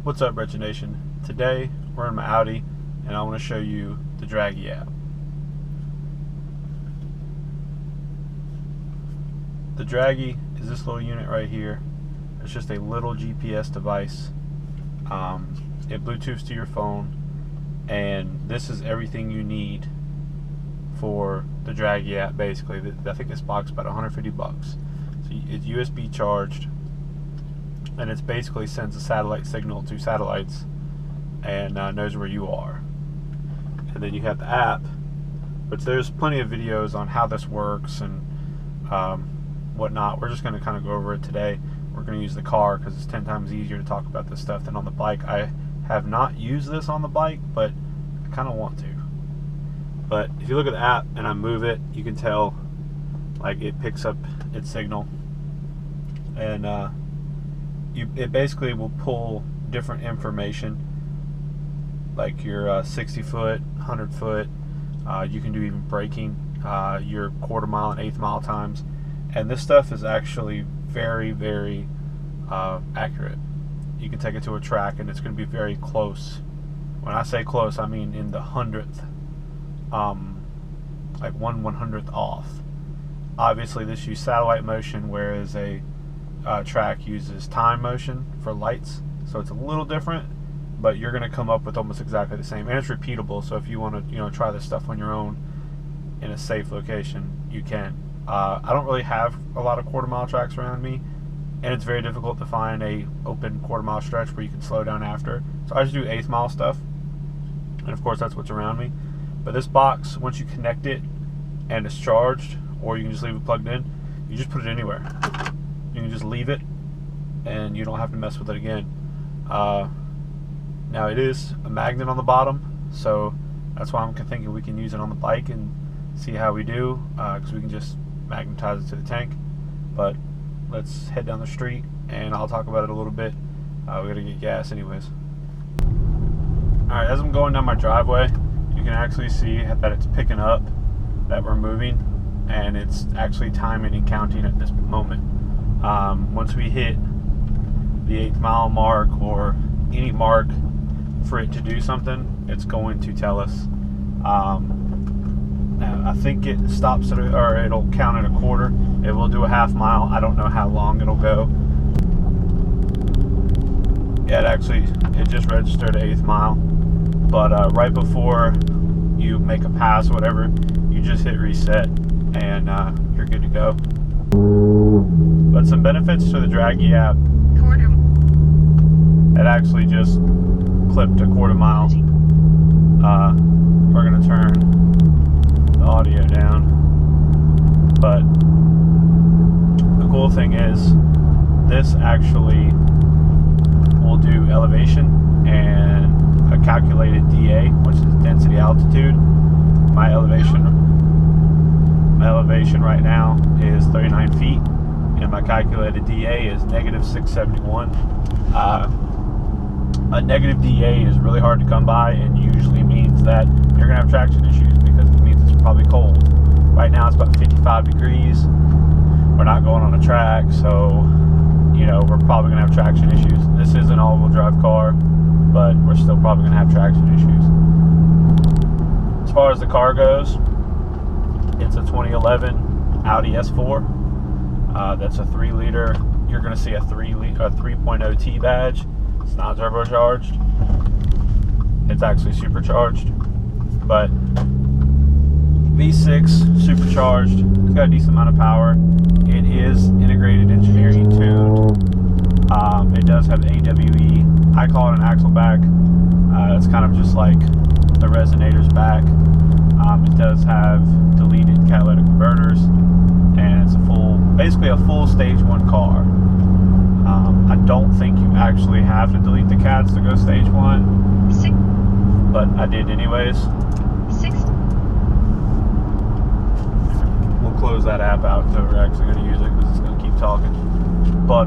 What's up, Wretched Nation? Today we're in my Audi and I want to show you the Dragy app. The Dragy is this little unit right here. It's just a little GPS device. It Bluetooths to your phone, and this is everything you need for the Dragy app. Basically, I think this box is about 150 bucks. So it's USB charged, and it basically sends a satellite signal to satellites and knows where you are. And then you have the app, but there's plenty of videos on how this works and whatnot. We're just going to kind of go over it today. We're going to use the car because it's 10 times easier to talk about this stuff than on the bike. I have not used this on the bike, but I kind of want to. But if you look at the app and I move it, you can tell like it picks up its signal, and it basically will pull different information, like your 60 foot, 100 foot. You can do even braking, your quarter mile and eighth mile times, and this stuff is actually very, very accurate. You can take it to a track and it's going to be very close. When I say close, I mean in the 100th, like 1/100th off. Obviously this uses satellite motion, whereas a track uses time motion for lights, so it's a little different, but you're going to come up with almost exactly the same, and it's repeatable. So if you want to try this stuff on your own in a safe location, you can. I don't really have a lot of quarter mile tracks around me, and it's very difficult to find a open quarter mile stretch where you can slow down after, so I just do eighth mile stuff, and of course that's what's around me. But this box, once you connect it and it's charged, or you can just leave it plugged in, you just put it anywhere. You can just leave it and you don't have to mess with it again. Now it is a magnet on the bottom, so that's why I'm thinking we can use it on the bike and see how we do, because we can just magnetize it to the tank. But let's head down the street and I'll talk about it a little bit. We gotta get gas anyways. Alright, as I'm going down my driveway, you can actually see that it's picking up that we're moving, and it's actually timing and counting at this moment. Once we hit the 8th mile mark or any mark for it to do something, it's going to tell us. Now I think it stops at or it'll count at a quarter. It will do a half mile. I don't know how long it'll go. Yeah, it just registered an 8th mile. But right before you make a pass or whatever, you just hit reset and you're good to go. But some benefits to the Dragy app: it actually just clipped a quarter mile. We're gonna turn the audio down, but the cool thing is this actually will do elevation and a calculated DA, which is density altitude. My elevation right now is 39 feet, and my calculated DA is -671. A negative DA is really hard to come by, and usually means that you're gonna have traction issues because it means it's probably cold. Right now it's about 55 degrees. We're not going on a track, so we're probably gonna have traction issues. This is an all-wheel drive car, but we're still probably gonna have traction issues. As far as the car goes, it's a 2011 Audi S4. That's a 3-liter. You're gonna see a 3.0 T badge. It's not turbocharged. It's actually supercharged, but V6 supercharged. It's got a decent amount of power. It is integrated engineering tuned. It does have AWE. I call it an axle back. It's kind of just like the resonator's back. It does have deleted catalytic converters, and it's basically a full stage 1 car. I don't think you actually have to delete the cats to go stage 1, but I did anyways. We'll close that app out until we're actually going to use it, because it's going to keep talking. But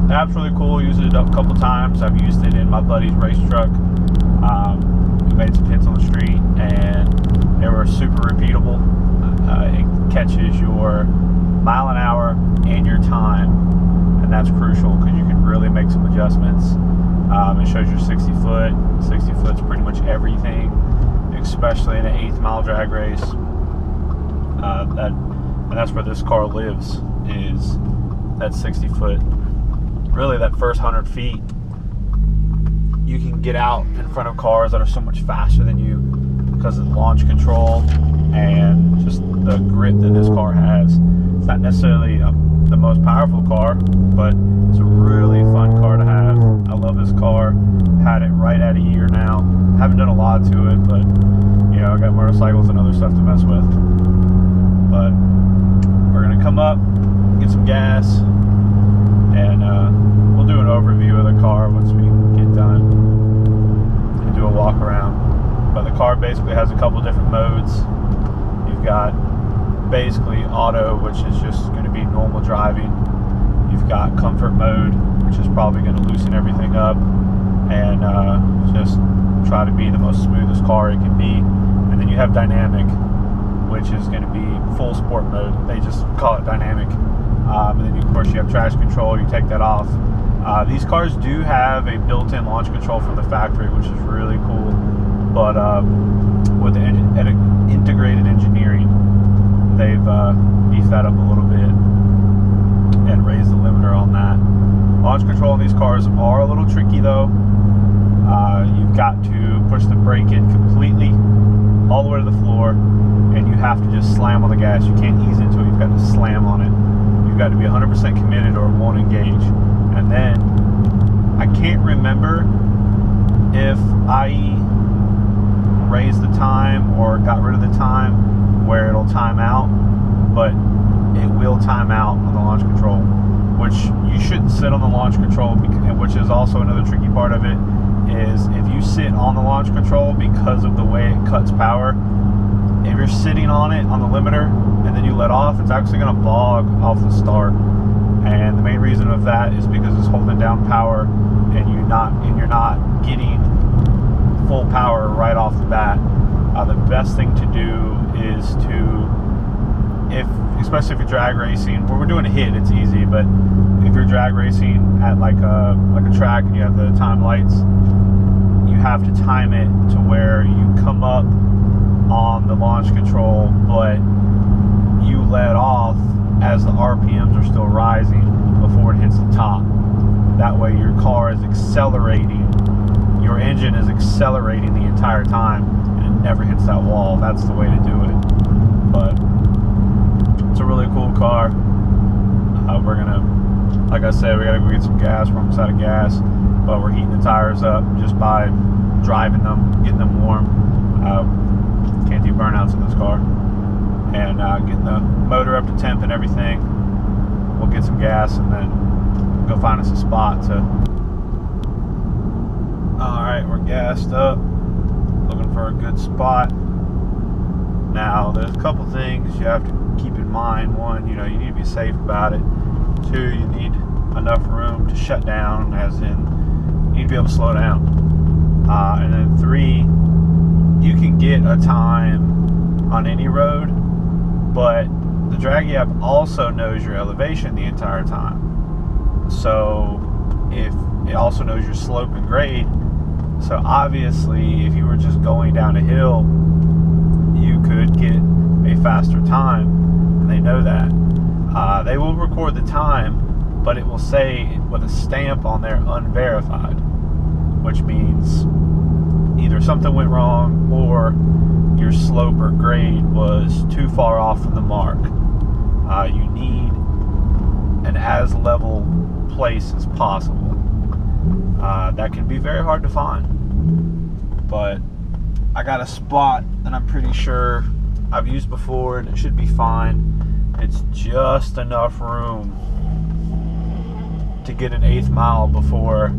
the app's really cool. Used it a couple times. I've used it in my buddy's race truck. We made some hits on the street, and they were super repeatable. It catches your mile an hour and your time, and that's crucial because you can really make some adjustments It shows your 60 foot. 60 foot's pretty much everything, especially in an 8th mile drag race. And that's where this car lives, is that 60 foot. Really, that first 100 feet, you can get out in front of cars that are so much faster than you because of the launch control and just the grip that this car has. It's not necessarily the most powerful car, but it's a really fun car to have. I love this car. Had it right at a year now. Haven't done a lot to it, but you know, I got motorcycles and other stuff to mess with. But we're gonna come up, get some gas, and we'll do an overview of the car once we get done and do a walk around. But the car basically has a couple different modes. You've got basically auto, which is just going to be normal driving. You've got comfort mode, which is probably going to loosen everything up and just try to be the most smoothest car it can be. And then you have dynamic, which is going to be full sport mode. They just call it dynamic. And then of course you have traction control. You take that off. These cars do have a built-in launch control from the factory, which is really cool. But with the integrated engineering, they've beefed that up a little bit and raised the limiter on that. Launch control on these cars are a little tricky though. You've got to push the brake in completely all the way to the floor, and you have to just slam on the gas. You can't ease into it. You've got to slam on it. You've got to be 100% committed or it won't engage. And then I can't remember if I raised the time or got rid of the time where it'll time out, but it will time out on the launch control, which you shouldn't sit on the launch control, which is also another tricky part of it, is if you sit on the launch control because of the way it cuts power, if you're sitting on it on the limiter and then you let off, it's actually going to bog off the start. And the main reason of that is because it's holding down power and you're not getting full power right off the bat. The best thing to do is to, especially if you're drag racing, where we're doing a hit, it's easy, but if you're drag racing at like a track and you have the time lights, you have to time it to where you come up on the launch control, but you let off as the RPMs are still rising before it hits the top. That way your car is accelerating, your engine is accelerating the entire time and it never hits that wall. That's the way to do it. But it's a really cool car. We're gonna, like I said, we gotta go get some gas. We're almost out of gas, but we're heating the tires up just by driving them, getting them warm. Can't do burnouts in this car. And getting the motor up to temp and everything. We'll get some gas and then go find us a spot to. Alright, we're gassed up, looking for a good spot. Now, there's a couple things you have to keep in mind. One, you need to be safe about it. Two, you need enough room to shut down, as in, you need to be able to slow down. And then three, you can get a time on any road, but the Dragy app also knows your elevation the entire time. So, if it also knows your slope and grade, so obviously if you were just going down a hill, you could get a faster time, and they know that. They will record the time, but it will say with a stamp on there, unverified, which means either something went wrong or your slope or grade was too far off from the mark. You need an as level place as possible. That can be very hard to find, but I got a spot that I'm pretty sure I've used before and it should be fine. It's just enough room to get an 8th mile before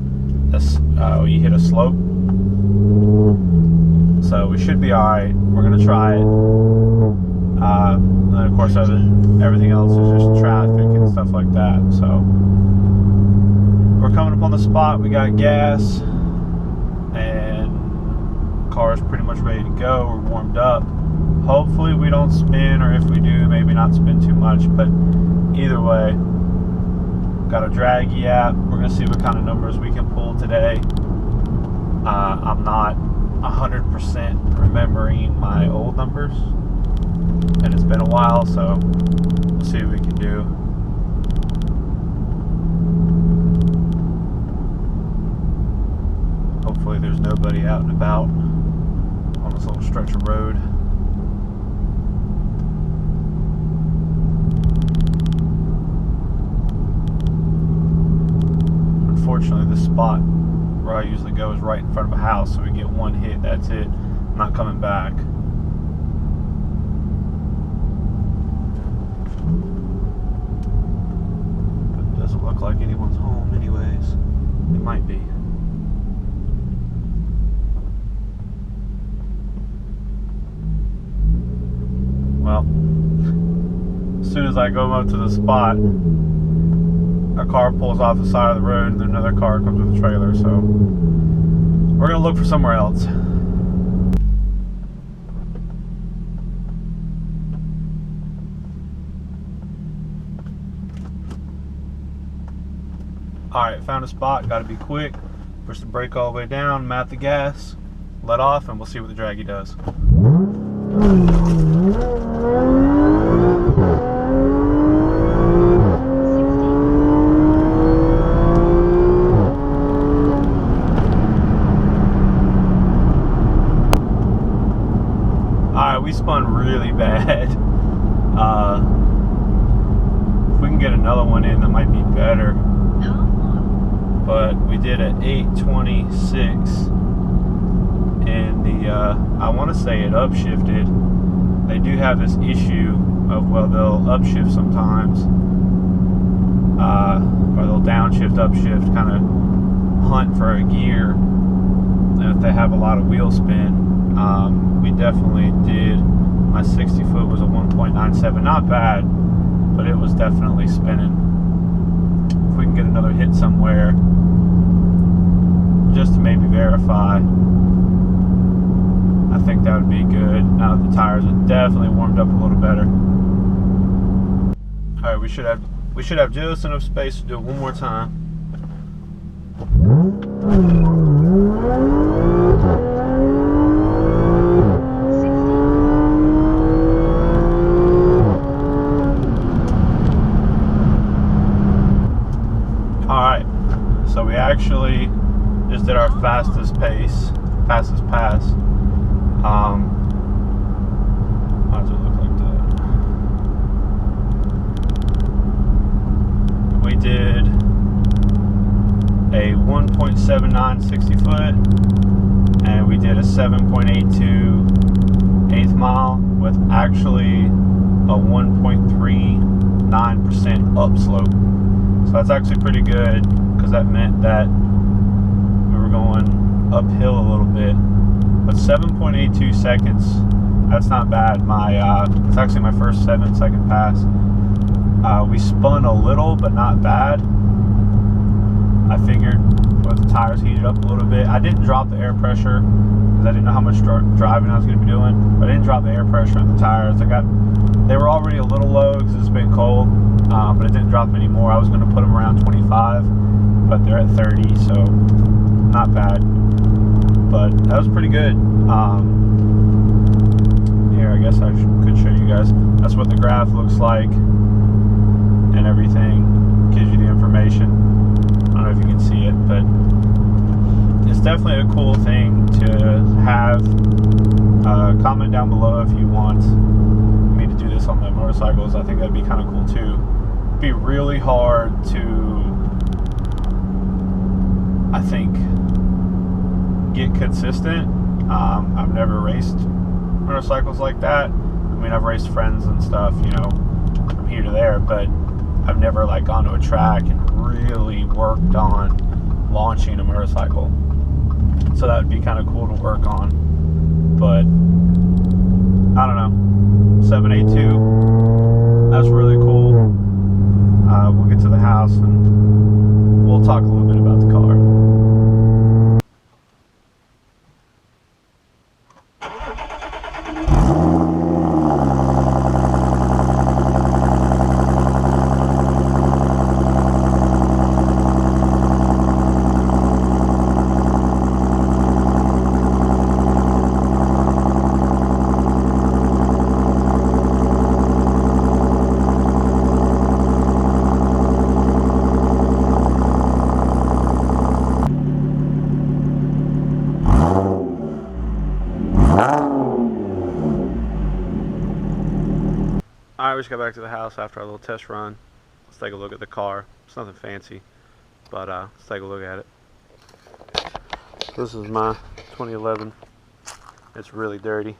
you hit a slope, so we should be alright. We're gonna try it. And of course everything else is just traffic and stuff like that. So we're coming up on the spot. We got gas and car's pretty much ready to go. We're warmed up. Hopefully we don't spin, or if we do, maybe not spin too much, but either way, Got a dragy app. We're gonna see what kind of numbers we can pull today. I'm not 100% remembering my old numbers, and it's been a while, so we'll see what we can do. Hopefully there's nobody out and about on this little stretch of road. Unfortunately, this spot where I usually go is right in front of a house, so we get one hit, that's it. I'm not coming back. But it doesn't look like anyone's home anyways. It might be. Well, as soon as I go up to the spot, a car pulls off the side of the road and then another car comes with a trailer, so we're gonna look for somewhere else. Alright, found a spot, gotta be quick. Push the brake all the way down, mat the gas, let off, and we'll see what the dragy does. We spun really bad. If we can get another one in, that might be better. But we did an 826, and the I want to say it upshifted. They do have this issue of, well, they'll upshift sometimes, or they'll downshift, upshift, kind of hunt for a gear. And if they have a lot of wheel spin. We definitely did. My 60 foot was a 1.97, not bad, but it was definitely spinning. If we can get another hit somewhere, just to maybe verify, I think that would be good. Now that the tires are definitely warmed up a little better. All right, we should have just enough space to do it one more time. So we actually just did our fastest pass. Why does it look like that? We did a 1.79 60 foot, and we did a 7.82 eighth mile with actually a 1.39% upslope. So that's actually pretty good, because that meant that we were going uphill a little bit. But 7.82 seconds, that's not bad. It's actually my first 7-second pass. We spun a little, but not bad. I figured with the tires heated up a little bit. I didn't drop the air pressure because I didn't know how much driving I was going to be doing. But I didn't drop the air pressure on the tires. They were already a little low because it's been cold, but it didn't drop them anymore. I was going to put them around 25, but they're at 30, so not bad. But that was pretty good. Here, I guess I could show you guys. That's what the graph looks like and everything. Gives you the information. I don't know if you can see it, but it's definitely a cool thing to have. Comment down below if you want me to do this on the motorcycles. I think that'd be kind of cool too. It'd be really hard to, I think, get consistent. I've never raced motorcycles like that. I mean, I've raced friends and stuff, you know, from here to there, but I've never like gone to a track and really worked on launching a motorcycle. So that would be kind of cool to work on. But I don't know. 782, that's really cool. We'll get to the house and we'll talk a little bit about the car. we just got back to the house after our little test run. Let's take a look at the car. It's nothing fancy, but let's take a look at it. This is my 2011. It's really dirty,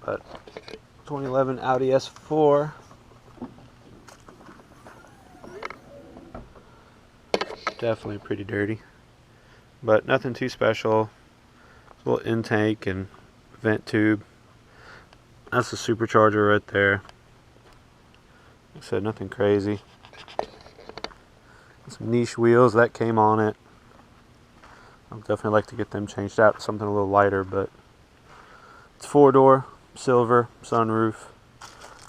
but 2011 Audi S4. Definitely pretty dirty, but nothing too special. A little intake and vent tube. That's the supercharger right there. Like I said, nothing crazy. Some niche wheels that came on it. I'd definitely like to get them changed out to something a little lighter, but it's 4-door, silver, sunroof.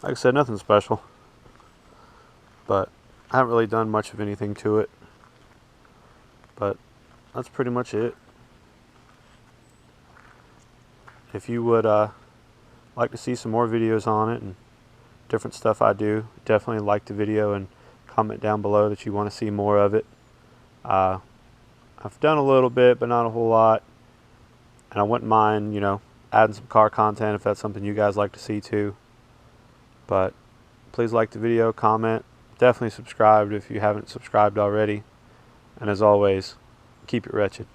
Like I said, nothing special, but I haven't really done much of anything to it. But that's pretty much it. If you would like to see some more videos on it and different stuff I do, definitely like the video and comment down below that you want to see more of it. I've done a little bit, but not a whole lot, and I wouldn't mind, you know, adding some car content if that's something you guys like to see too. But please like the video, comment, definitely subscribe if you haven't subscribed already, and as always, keep it wretched.